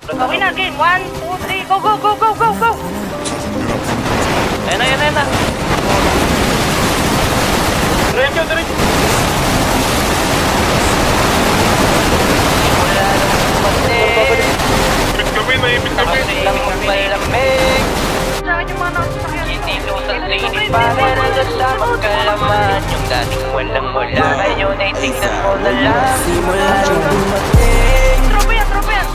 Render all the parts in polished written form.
Gawin na again. 1, 2, 3. Go, go, go, go, go, go. Ayan na, ayan na, ayan na. Diretso, diretso. Wala nang dumating. Ipit kami, naipit kami. Kasi lang magpalamig. Sa akin yung mga nakasasakyan. Inilusan sa init para nalasama kalaman. Yung dating walang wala ngayon ay tingnan mo na lang. Simula nung dumating, Tropa yan, tropa yan.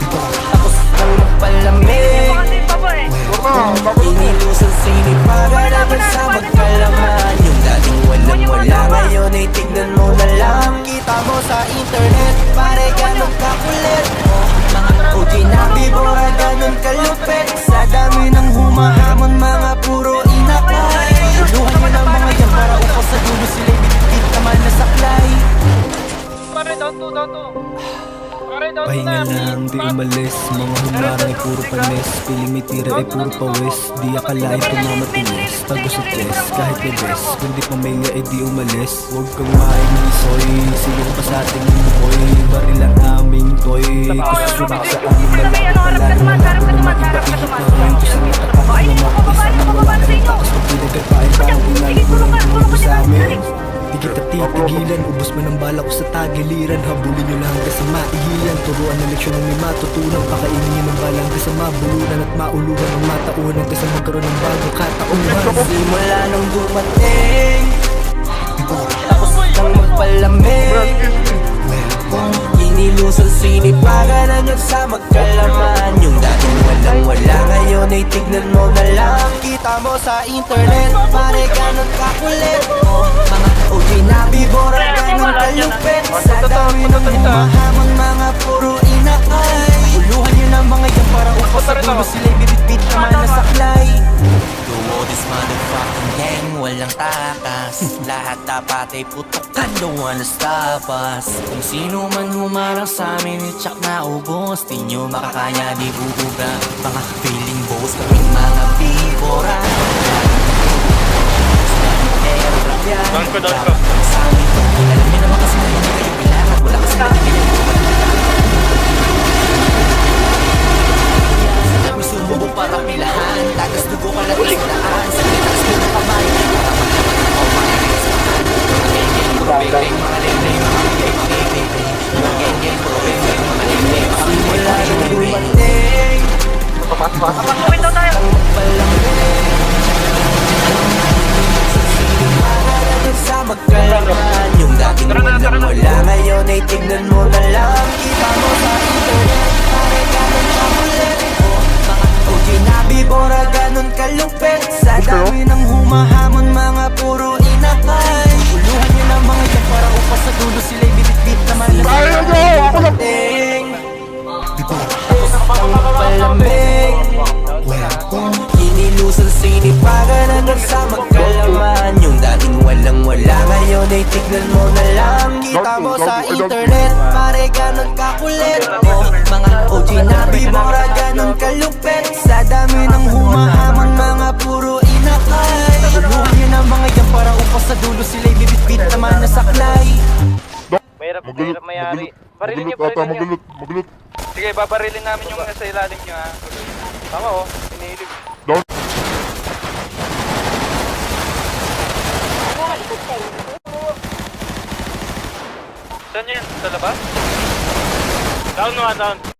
tapos nang magpalamig. Baka din pa ba eh. Inilusan sa init para nalasama kalaman. Yung dating walang wala ngayon ay tingnan mo na lang. Kita mo sa internet, pare ganun kakulit. Mga OG na bibora ganun kalupit. Sa dami ng humahamon, mga puro inakay. Luhan mo ng mga yan para upo sa dulo sila'y bitbit naman na saklay. Pare, down to, down to. Pare, down to Pahinga na. lang, di umalis. Mga humarang ay puro panis. Piling may tira ay puro pawis. Di akalain tumamatinis. Tagos at test, kahit may best. Kung di pamilya ay di umalis. Huwag kang mainisoy. Silong pa sa ating boy. Baril ang aming toy. Gusto subak sa aming May ano, harap ka tumas, harap ka tumas, harap ka tumas. O, ayun yung mga babae, mga babae sa inyo. Tapos pag pinagkapain parang Sige, inalagay tulong ka, tulong ka sa dyan. amin. Di kita titigilan, ubos man ang bala ko sa tagiliran. Habulin nyo lang hanggang sa maihiyan. Turuan ng leksyon ng may matutunan. Pakainin nyo ng bala hanggang sa mabulunan. At mauluhan ng matauhan hanggang sa magkaroon ng bagong katauhan. Simula nung dumating, tapos nang magpalamig. Inilusan sinip para na sa magkalaman. Yung dating walang wala ngayon ay tignan mo na lang. Kita mo sa internet, pare ganun kakulit. Mga OG na bibora ganun kalupit. Sa dami ng humahamon, mga puro inakay. Uluhan yun ang mga yan para upo sa dulo sila'y bibit-bit naman na saklay. Duo this motherfucking gang, walang takas. Lahat dapat ay putukan, don't wanna stop us. Kung sino man humarang sa amin, itsak na ubos. Di nyo makakaya, di bubuga. Mga feeling boss, kaming mga bibora. Down ko, down ko. Sa amin, alam nyo naman kasi na hindi kayo bilangan. Wala kasi natin ganyan. Dami sumubok para pilahan. Tagas dugo ka na tisdaan. Sa kitas ko na kamay. Para maglaban ng kumain sa kahan. Mga geng-geng, puro beng-beng. Mga leng-leng, mga geng-geng. Mga geng-geng, puro beng-beng. Mga leng-leng, mga simula yung dumating. Pagkawin daw tayo. Sa magkalaman, yung dating walang wala ngayon ay tignan mo na lang. Kita mo sa internet, pare ganun kakulit. Mga OG na bibora ganun kalupit. Sa dami ng humahamon, mga puro inakay. Uluhan nyo ng mga yan para upas sa dulo sila'y bitbit naman na Kaya nyo! Ako lang! tapos ang palamig. Inilusan sinip para na sa magkalaman. Yung dating walang wala ngayon ay tignan mo na lang. Kita mo sa internet, pare ganun kakulit. Mga OG na bibora ganun kalupit. Sa dami ng humahamon, mga puro inakay. Uluhan yun ang mga yan para upas sa dulo sila'y bibit-bit naman na saklay. Mahirap, Magulut, mahirap mayari. magulut, Barilin niyo, magulut ata, barilin niyo. magulut. Sige, babarilin namin yung nasa ilalim niyo ha. Tama oh, inilip. Down. Saan yun? Sa labas? Down na, down.